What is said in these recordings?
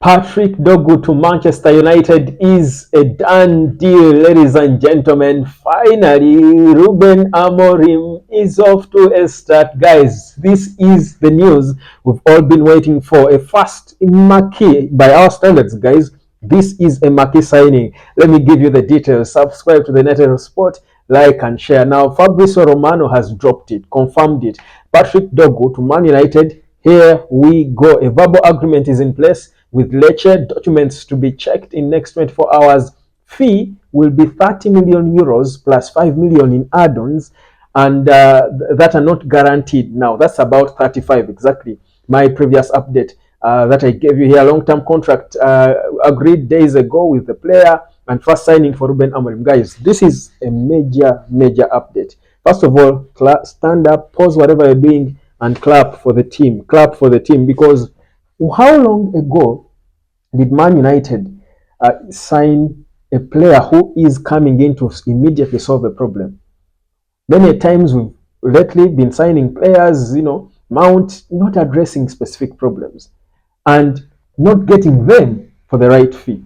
Patrick Dorgu to Manchester United is a done deal, ladies and gentlemen. Finally, Ruben Amorim is off to a start. Guys, this is the news we've all been waiting for. A fast marquee by our standards, guys. This is a marquee signing. Let me give you the details. Subscribe to the Network Sport, like and share. Now, Fabrizio Romano has dropped it, confirmed it. Patrick Dorgu to Man United. Here we go. A verbal agreement is in place with Lecce, documents to be checked in next 24 hours. Fee will be 30 million euros plus 5 million in add-ons, and that are not guaranteed now. That's about 35 exactly. My previous update that I gave you here, long-term contract agreed days ago with the player and first signing for Ruben Amorim. Guys, this is a major update. First of all, stand up, pause whatever you're doing, and clap for the team. Clap for the team, because how long ago did Man United sign a player who is coming in to immediately solve a problem? Many times we've lately been signing players, Mount, not addressing specific problems and not getting them for the right fee.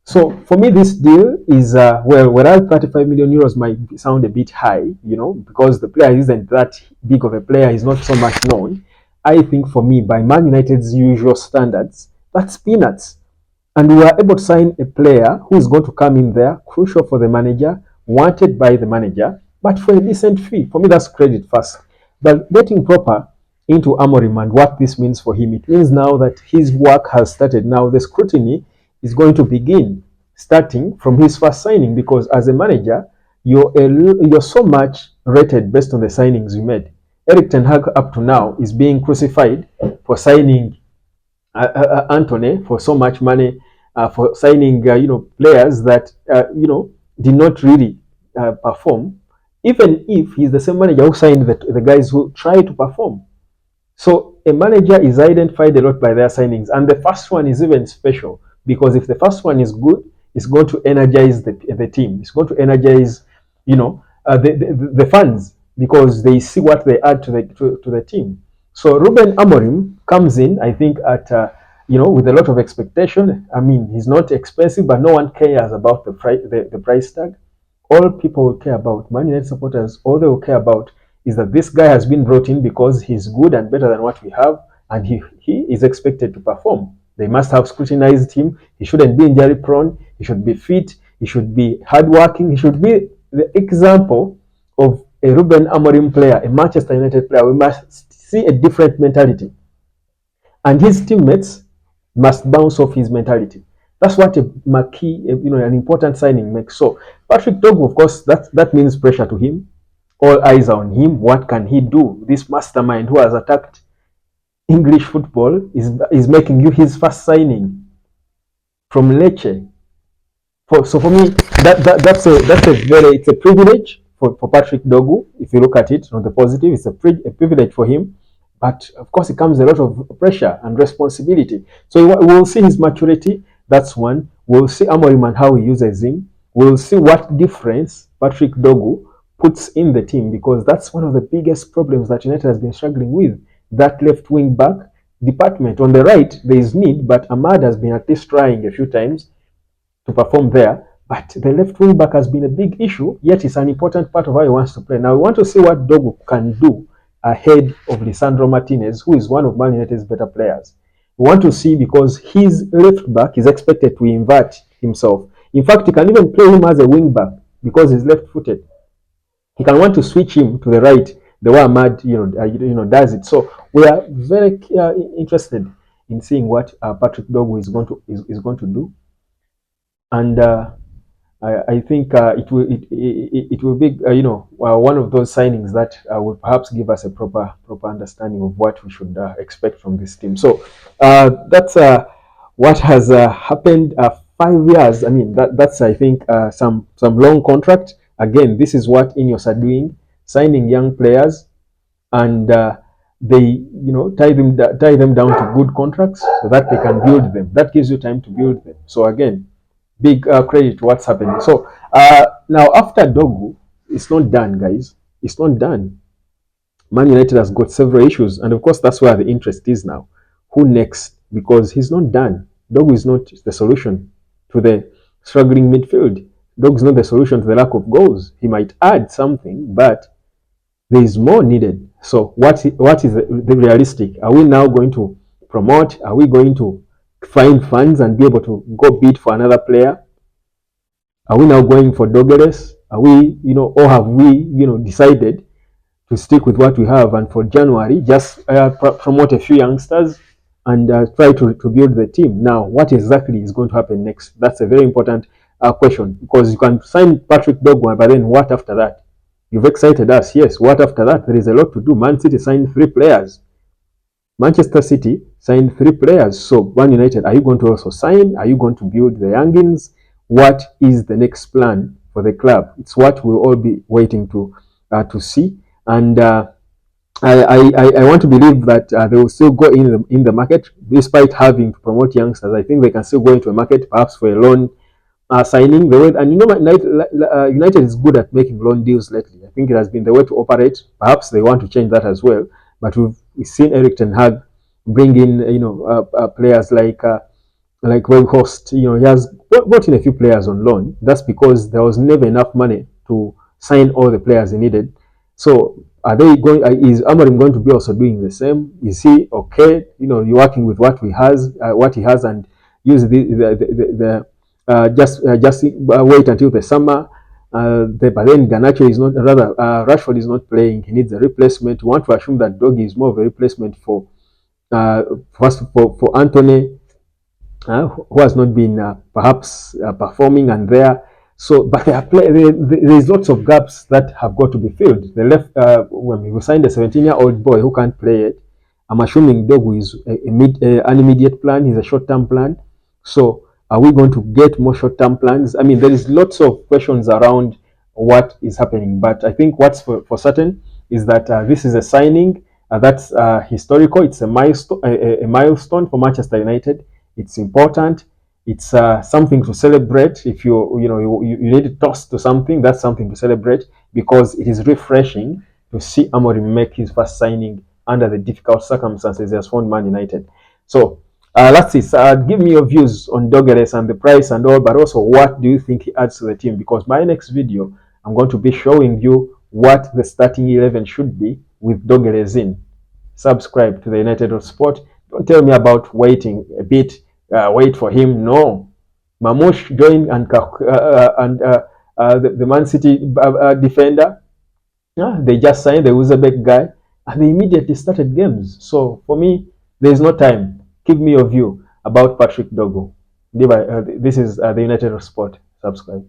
So for me, this deal is, whereas 35 million euros might sound a bit high, because the player isn't that big of a player, he's not so much known. I think for me, by Man United's usual standards, that's peanuts. And we are able to sign a player who is going to come in there, crucial for the manager, wanted by the manager, but for a decent fee. For me, that's credit first. But getting proper into Amorim and what this means for him, it means now that his work has started. Now the scrutiny is going to begin, starting from his first signing, because as a manager, you're so much rated based on the signings you made. Eric Ten Hag up to now is being crucified for signing Anthony for so much money, for signing players that did not really perform, even if he's the same manager who signed the guys who try to perform. So a manager is identified a lot by their signings, and the first one is even special, because if the first one is good, it's going to energize the team. It's going to energize the fans, because they see what they add to the team. So Ruben Amorim comes in, I think, at with a lot of expectation. I mean, he's not expensive, but no one cares about the price tag. All people will care about, Man United supporters, all they will care about is that this guy has been brought in because he's good and better than what we have, and he is expected to perform. They must have scrutinized him. He shouldn't be injury prone. He should be fit. He should be hardworking. He should be the example of a Ruben Amorim player, a Manchester United player. We must see a different mentality, and his teammates must bounce off his mentality. That's what a marquee, an important signing makes. So Patrick Dorgu, of course, that means pressure to him. All eyes are on him. What can he do? This mastermind who has attacked English football is making you his first signing from Lecce. So for me, it's a privilege for Patrick Dorgu. If you look at it on the positive, it's a privilege for him. But of course, it comes a lot of pressure and responsibility. So we'll see his maturity. That's one. We'll see Amorim and how he uses him. We'll see what difference Patrick Dorgu puts in the team, because that's one of the biggest problems that United has been struggling with. That left wing back department. On the right, there is need, but Ahmad has been at least trying a few times to perform there. But the left wing back has been a big issue, yet it's an important part of how he wants to play. Now we want to see what Dorgu can do ahead of Lisandro Martinez, who is one of Man United's better players. We want to see, because his left back is expected to invert himself. In fact, he can even play him as a wing back because he's left-footed. He can want to switch him to the right, the way Ahmad does it. So we are very interested in seeing what Patrick Dorgu is going to do, and I think it will be one of those signings that will perhaps give us a proper understanding of what we should expect from this team. So that's what has happened. 5 years. I mean, that's I think some long contract. Again, this is what Ineos are doing, signing young players, and they tie them down to good contracts so that they can build them. That gives you time to build them. So again, big credit to what's happening. So now after Dorgu, it's not done, guys. It's not done. Man United has got several issues, and of course that's where the interest is now. Who next? Because he's not done. Dorgu is not the solution to the struggling midfield. Dorgu is not the solution to the lack of goals. He might add something, but there is more needed. So what is the realistic? Are we now going to promote? Are we going to find funds and be able to go bid for another player? Are we now going for Dogeres? Are we, or have we, decided to stick with what we have and for January just promote a few youngsters and try to build the team? Now, what exactly is going to happen next? That's a very important question, because you can sign Patrick Dorgu, but then what after that? You've excited us, yes. What after that? There is a lot to do. Man City signed 3 players. Manchester City signed 3 players. So Man United, are you going to also sign? Are you going to build the youngins? What is the next plan for the club? It's what we'll all be waiting to see. And I want to believe that they will still go in the market despite having to promote youngsters. I think they can still go into a market, perhaps for a loan signing. The way, and United is good at making loan deals lately. I think it has been the way to operate. Perhaps they want to change that as well. But we've seen Eric Ten Hag bring in players like Weghorst. He has brought in a few players on loan. That's because there was never enough money to sign all the players he needed. So are they going? Is Amorim going to be also doing the same? Is he okay? You're working with what he has, and use the just wait until the summer. But then Garnacho is not, rather Rashford is not playing. He needs a replacement. We want to assume that Dorgu is more of a replacement for first for Anthony, who has not been perhaps performing, and there. So, but there is lots of gaps that have got to be filled. The left, when we signed a 17-year-old boy who can't play it, I'm assuming Dorgu is an immediate plan. He's a short-term plan. So, are we going to get more short-term plans? I mean, there is lots of questions around what is happening. But I think what's for certain is that this is a signing that's historical. It's a milestone for Manchester United. It's important. It's something to celebrate. If you need to toss to something, that's something to celebrate, because it is refreshing to see Amorim make his first signing under the difficult circumstances he has found Man United. So that's it. Give me your views on Dogeres and the price and all, but also what do you think he adds to the team? Because my next video, I'm going to be showing you what the starting 11 should be with Dogeres in. Subscribe to the United Sport. Don't tell me about waiting a bit. Wait for him. No, Mamouche joined and the Man City defender. They just signed the Uzbek guy and they immediately started games. So for me, there is no time. Give me your view about Patrick Dorgu. This is the United Sport. Subscribe.